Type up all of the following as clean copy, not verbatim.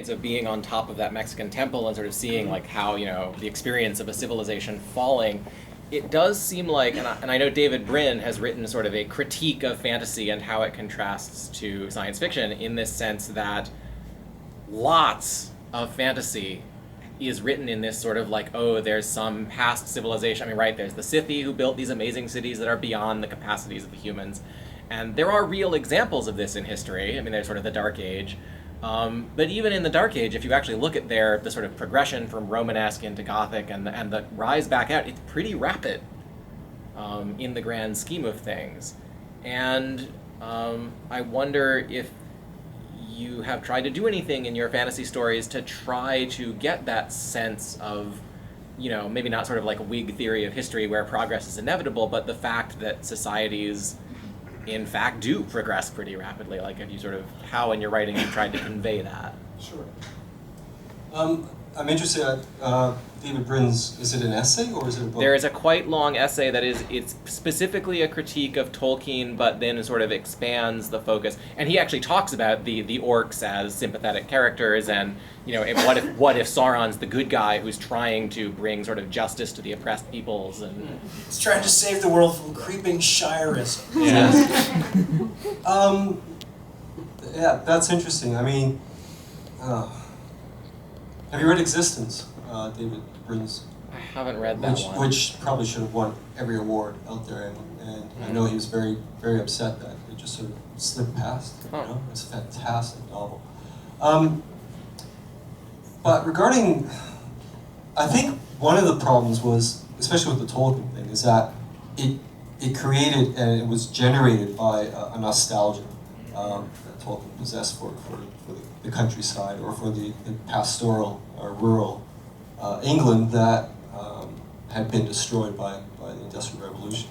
experience of being on top of that Mexican temple and sort of seeing like how, the experience of a civilization falling, it does seem like, and I know David Brin has written sort of a critique of fantasy and how it contrasts to science fiction in this sense that lots of fantasy is written in this sort of like, oh, there's some past civilization. I mean, right, there's the Scythi who built these amazing cities that are beyond the capacities of the humans. And there are real examples of this in history. I mean, there's sort of the Dark Age. But even in the Dark Age, if you actually look at the sort of progression from Romanesque into Gothic and the rise back out, it's pretty rapid in the grand scheme of things. And I wonder if you have tried to do anything in your fantasy stories to try to get that sense of, maybe not sort of like a Whig theory of history where progress is inevitable, but the fact that societies in fact do progress pretty rapidly. Like, have you sort of, how in your writing you tried to convey that? Sure. I'm interested, David Brin's, is it an essay or is it a book? There is a quite long essay that it's specifically a critique of Tolkien, but then sort of expands the focus. And he actually talks about the orcs as sympathetic characters, and what if Sauron's the good guy who's trying to bring sort of justice to the oppressed peoples, and he's trying to save the world from creeping shireism. Yeah. Yeah, that's interesting. I mean, have you read Existence, David Brin's? I haven't read that one. Which probably should have won every award out there, and I know he was very, very upset that it just sort of slipped past. It's a fantastic novel. But regarding, I think one of the problems was, especially with the Tolkien thing, is that it created and it was generated by a nostalgia that Tolkien possessed for the countryside or for the pastoral or rural England that had been destroyed by the Industrial Revolution.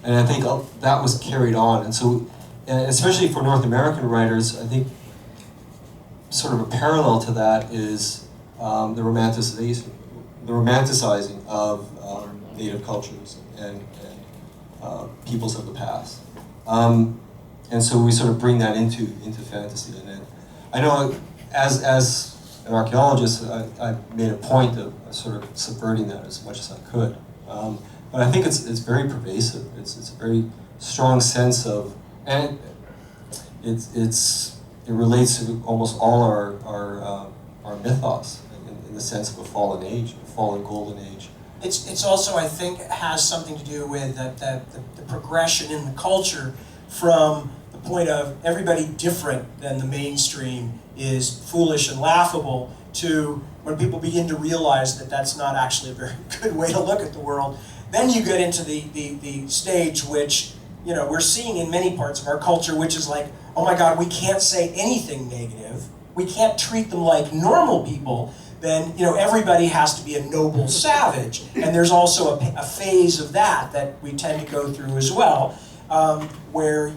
And I think that was carried on. And so, especially for North American writers, I think sort of a parallel to that is the romanticizing of native cultures and peoples of the past. And so we sort of bring that into fantasy. And then, I know as an archaeologist, I made a point of sort of subverting that as much as I could. But I think it's very pervasive. It's a very strong sense of, and it relates to almost all our mythos in the sense of a fallen age, a fallen golden age. It's also, I think, has something to do with the progression in the culture from the point of everybody different than the mainstream is foolish and laughable to when people begin to realize that that's not actually a very good way to look at the world. Then you get into the stage which, we're seeing in many parts of our culture, which is like, oh my God, we can't say anything negative. We can't treat them like normal people. Then, everybody has to be a noble savage. And there's also a phase of that we tend to go through as well, where,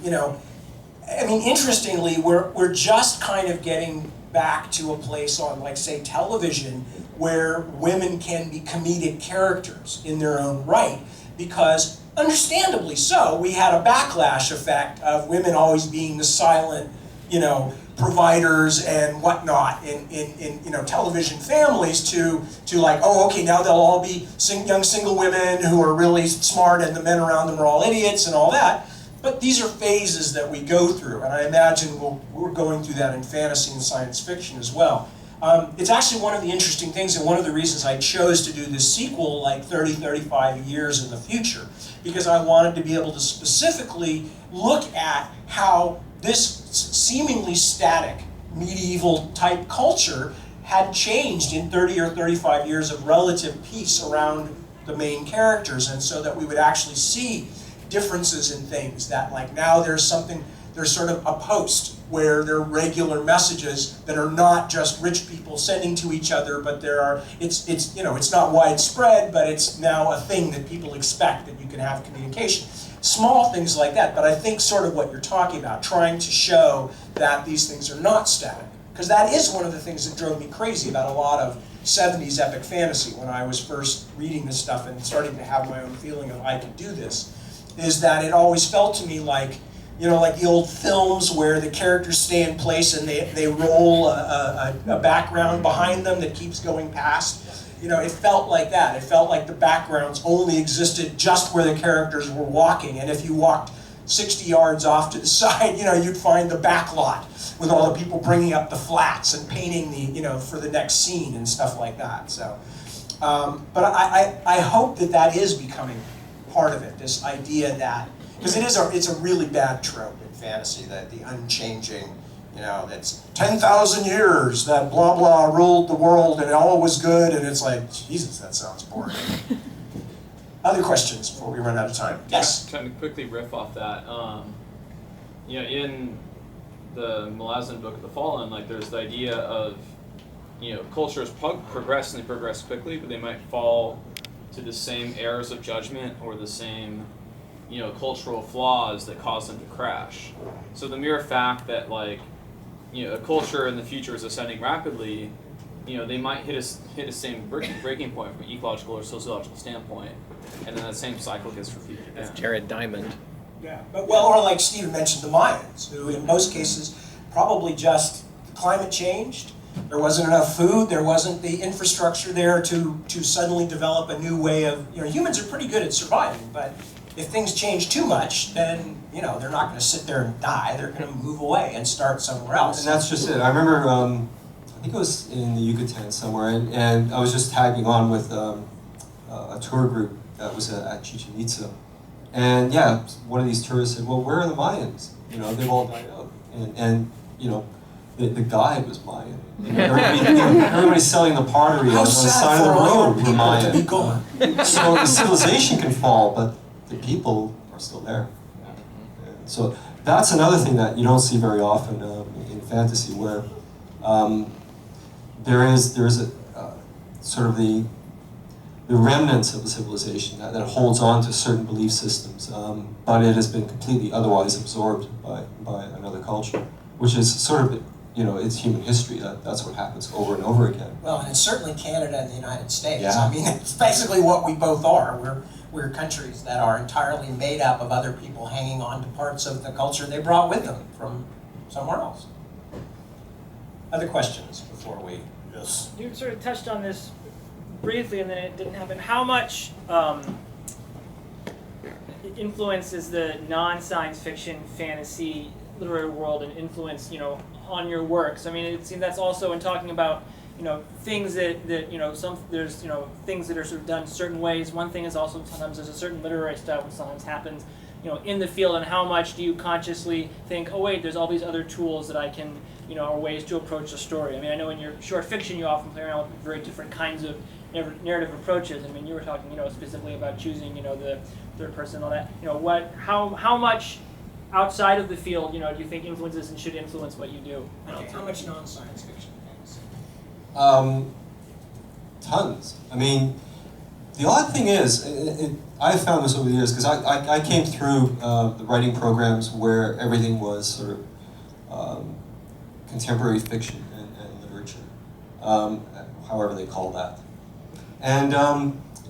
interestingly, we're just kind of getting back to a place on, like, say, television, where women can be comedic characters in their own right, because, understandably so, we had a backlash effect of women always being the silent, providers and whatnot in television families to like, oh, okay, now they'll all be young single women who are really smart and the men around them are all idiots and all that. But these are phases that we go through, and I imagine we're going through that in fantasy and science fiction as well. It's actually one of the interesting things, and one of the reasons I chose to do this sequel like 30, 35 years in the future, because I wanted to be able to specifically look at how this seemingly static medieval type culture had changed in 30 or 35 years of relative peace around the main characters, and so that we would actually see differences in things, that like now there's sort of a post where there are regular messages that are not just rich people sending to each other, but it's not widespread, but it's now a thing that people expect, that you can have communication. Small things like that, but I think sort of what you're talking about, trying to show that these things are not static. Because that is one of the things that drove me crazy about a lot of 70s epic fantasy when I was first reading this stuff and starting to have my own feeling of I could do this, is that it always felt to me like You know, like the old films where the characters stay in place and they roll a background behind them that keeps going past. You know, it felt like that. It felt like the backgrounds only existed just where the characters were walking, and if you walked 60 yards off to the side, you know, you'd find the back lot with all the people bringing up the flats and painting the, you know, for the next scene and stuff like that. So, but I hope that that is becoming part of it, this idea that, because it's a really bad trope in fantasy, that the unchanging, you know, that's 10,000 years that blah blah ruled the world and all was good, and it's like, Jesus, that sounds boring. Other questions before we run out of time? Yes? Trying to quickly riff off that. You know, in the Malazan book of the Fallen, like there's the idea of, you know, cultures progress and they progress quickly, but they might fall to the same errors of judgment or the same, you know, cultural flaws that cause them to crash. So the mere fact that, like, you know, a culture in the future is ascending rapidly, you know, they might hit a same breaking point from an ecological or sociological standpoint, and then that same cycle gets repeated again. As Jared Diamond. Yeah, but well, or like Stephen mentioned, the Mayans, who in most cases probably just climate changed. There wasn't enough food. There wasn't the infrastructure there to suddenly develop a new way of. You know, humans are pretty good at surviving, but if things change too much, then, you know, they're not going to sit there and die. They're going to move away and start somewhere else. And that's just it. I remember, I think it was in the Yucatan somewhere, and I was just tagging on with a tour group that was at Chichen Itza. And yeah, one of these tourists said, well, where are the Mayans? You know, they've all died out. And you know, the guide was Mayan. And everybody's selling the pottery on the side of the road were Mayan. To be gone. So the civilization can fall, but the people are still there. And so that's another thing that you don't see very often in fantasy, where there is a sort of the remnants of a civilization that holds on to certain belief systems, but it has been completely otherwise absorbed by another culture, which is sort of, you know, it's human history. That's what happens over and over again. Well, and it's certainly Canada and the United States. Yeah. I mean, it's basically what we both are. We're countries that are entirely made up of other people hanging on to parts of the culture they brought with them from somewhere else. Other questions before we just... You sort of touched on this briefly and then it didn't happen. How much influence is the non-science fiction fantasy literary world and influence, you know, on your works? I mean, it seems that's also in talking about, you know, things that you know, there's, you know, things that are sort of done certain ways. One thing is also sometimes there's a certain literary style which sometimes happens, you know, in the field, and how much do you consciously think, oh wait, there's all these other tools that I can, you know, or ways to approach a story. I mean, I know in your short fiction you often play around with very different kinds of narrative approaches. I mean, you were talking, you know, specifically about choosing, you know, the third person and all that. You know, how much outside of the field, you know, do you think influences and should influence what you do? Okay, how much non-science fiction fantasy? Tons. I mean, the odd thing is, I've found this over the years, because I came through the writing programs where everything was sort of contemporary fiction and literature, however they call that. And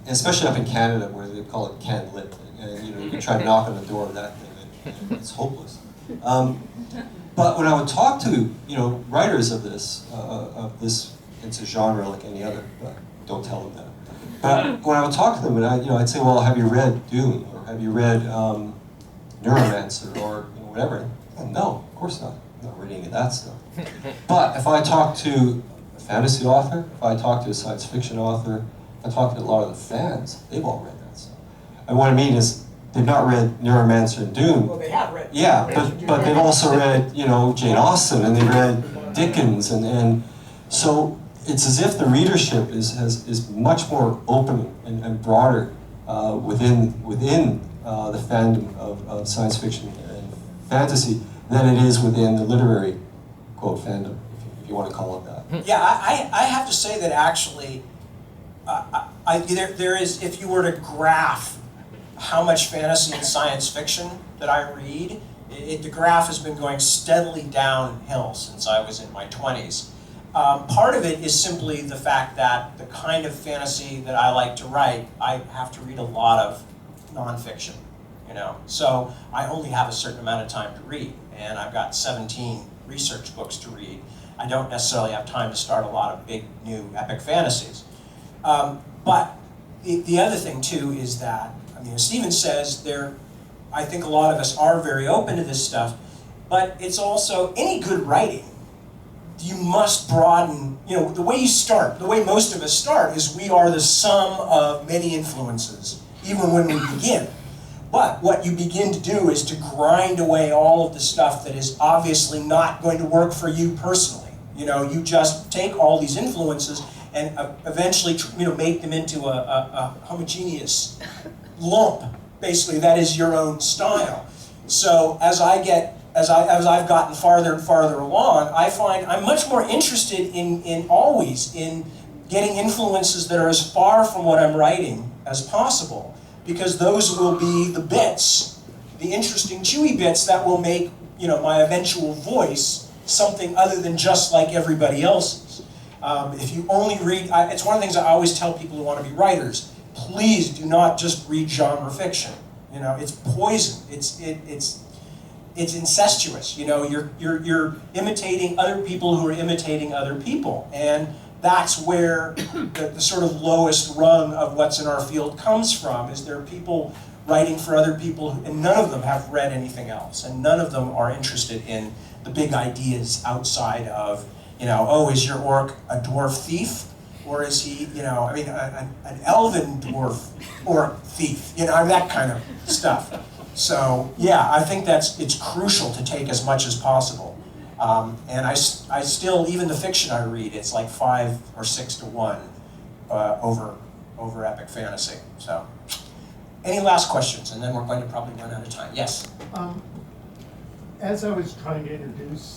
especially up in Canada, where they call it canned lit, and you know, you can try to knock on the door of that thing, and it's hopeless. But when I would talk to, you know, writers of this, it's a genre like any other, but don't tell them that. But when I would talk to them, and I'd say, well, have you read Dune, or have you read Neuromancer, or you know, whatever? And no, of course not. I'm not reading any of that stuff. But if I talk to a fantasy author, if I talk to a science fiction author, if I talk to a lot of the fans, they've all read that stuff. And what I mean is, they've not read Neuromancer and Dune. Well, they have read. Yeah, but they've also read, you know, Jane Austen, and they've read Dickens, and so it's as if the readership is much more open and broader within the fandom of science fiction and fantasy than it is within the literary, quote, fandom, if you want to call it that. Yeah, I have to say that actually, there is, if you were to graph how much fantasy and science fiction that I read, the graph has been going steadily downhill since I was in my 20s. Part of it is simply the fact that the kind of fantasy that I like to write, I have to read a lot of nonfiction. you know. So I only have a certain amount of time to read, and I've got 17 research books to read. I don't necessarily have time to start a lot of big new epic fantasies. But the other thing too is that, I mean, as Stephen says, I think a lot of us are very open to this stuff, but it's also any good writing. You must broaden, you know, the way you start, the way most of us start is we are the sum of many influences, even when we begin. But what you begin to do is to grind away all of the stuff that is obviously not going to work for you personally. You know, you just take all these influences and eventually, you know, make them into a homogeneous lump. Basically, that is your own style. So as I've gotten farther and farther along, I find I'm much more interested in getting influences that are as far from what I'm writing as possible, because those will be the bits, the interesting, chewy bits that will make, you know, my eventual voice something other than just like everybody else's. If you only read, it's one of the things I always tell people who want to be writers: please do not just read genre fiction. You know, it's poison. It's incestuous. You know, you're imitating other people who are imitating other people, and that's where the sort of lowest rung of what's in our field comes from. Is there are people writing for other people, and none of them have read anything else, and none of them are interested in the big ideas outside of, you know, oh, is your orc a dwarf thief? Or is he, you know, I mean, an elven dwarf orc thief? You know, that kind of stuff. So, yeah, I think it's crucial to take as much as possible. And I still, even the fiction I read, it's like 5 or 6 to 1 over epic fantasy. So, any last questions? And then we're going to probably run out of time. Yes? As I was trying to introduce